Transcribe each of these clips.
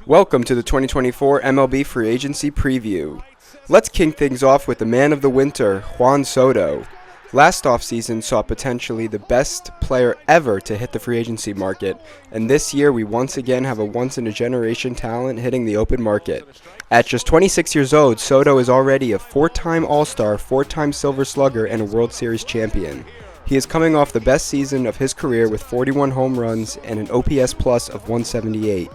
Welcome to the 2024 MLB Free Agency Preview. Let's kick things off with the man of the winter, Juan Soto. Last offseason saw potentially the best player ever to hit the free agency market, and this year we once again have a once-in-a-generation talent hitting the open market. At just 26 years old, Soto is already a four-time All-Star, four-time Silver Slugger, and a World Series champion. He is coming off the best season of his career with 41 home runs and an OPS plus of 178.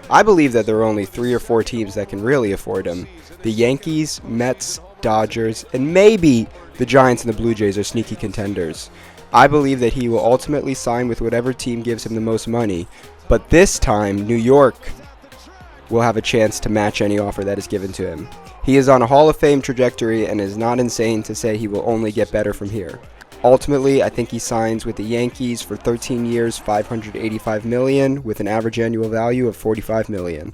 I believe that there are only 3 or 4 teams that can really afford him. The Yankees, Mets, Dodgers, and maybe the Giants and the Blue Jays are sneaky contenders. I believe that he will ultimately sign with whatever team gives him the most money, but this time New York will have a chance to match any offer that is given to him. He is on a Hall of Fame trajectory and is not insane to say he will only get better from here. Ultimately, I think he signs with the Yankees for 13 years, $585 million, with an average annual value of $45 million.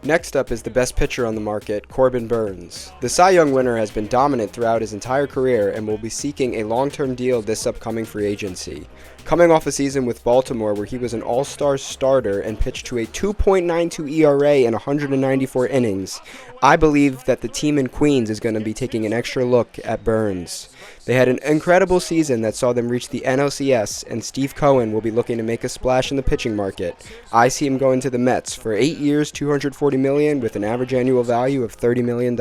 Next up is the best pitcher on the market, Corbin Burnes. The Cy Young winner has been dominant throughout his entire career and will be seeking a long-term deal this upcoming free agency. Coming off a season with Baltimore where he was an all-star starter and pitched to a 2.92 ERA in 194 innings, I believe that the team in Queens is going to be taking an extra look at Burnes. They had an incredible season that saw them reach the NLCS, and Steve Cohen will be looking to make a splash in the pitching market. I see him going to the Mets for 8 years, $240 million, with an average annual value of $30 million.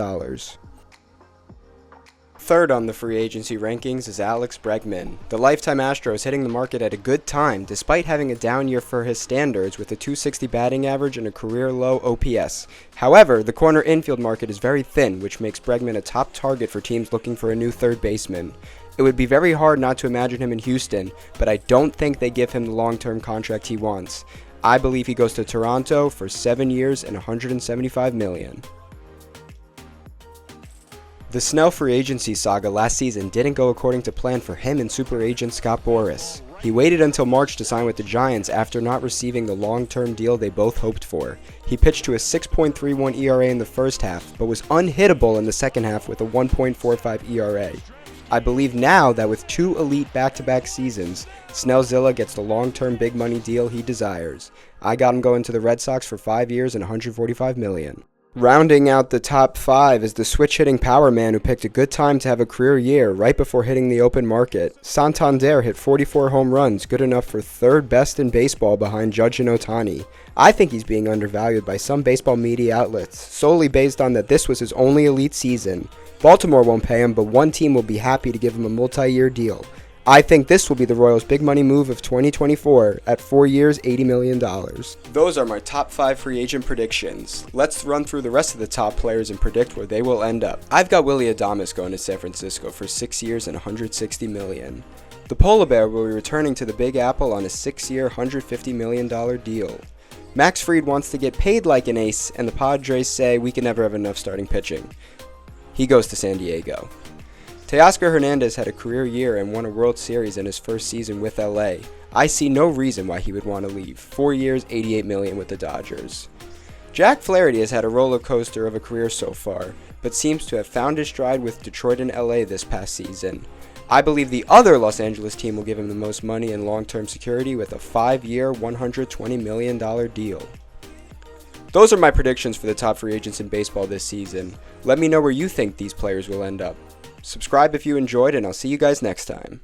Third on the free agency rankings is Alex Bregman. The lifetime Astro is hitting the market at a good time, despite having a down year for his standards with a .260 batting average and a career-low OPS. However, the corner infield market is very thin, which makes Bregman a top target for teams looking for a new third baseman. It would be very hard not to imagine him in Houston, but I don't think they give him the long-term contract he wants. I believe he goes to Toronto for 7 years and $175 million. The Snell free agency saga last season didn't go according to plan for him and super agent Scott Boras. He waited until March to sign with the Giants after not receiving the long-term deal they both hoped for. He pitched to a 6.31 ERA in the first half, but was unhittable in the second half with a 1.45 ERA. I believe now that with 2 elite back-to-back seasons, Snellzilla gets the long-term big money deal he desires. I got him going to the Red Sox for 5 years and $145 million. Rounding out the top 5 is the switch-hitting power man who picked a good time to have a career year right before hitting the open market. Santander hit 44 home runs, good enough for 3rd best in baseball behind Judge and Ohtani. I think he's being undervalued by some baseball media outlets, solely based on that this was his only elite season. Baltimore won't pay him, but one team will be happy to give him a multi-year deal. I think this will be the Royals' big money move of 2024 at 4 years, $80 million. Those are my top 5 free agent predictions. Let's run through the rest of the top players and predict where they will end up. I've got Willy Adames going to San Francisco for 6 years and $160 million. The Polar Bear will be returning to the Big Apple on a 6-year, $150 million deal. Max Fried wants to get paid like an ace, and the Padres say we can never have enough starting pitching. He goes to San Diego. Teoscar Hernandez had a career year and won a World Series in his first season with LA. I see no reason why he would want to leave. 4 years, $88 million with the Dodgers. Jack Flaherty has had a roller coaster of a career so far, but seems to have found his stride with Detroit and LA this past season. I believe the other Los Angeles team will give him the most money and long-term security with a 5-year, $120 million deal. Those are my predictions for the top free agents in baseball this season. Let me know where you think these players will end up. Subscribe if you enjoyed, and I'll see you guys next time.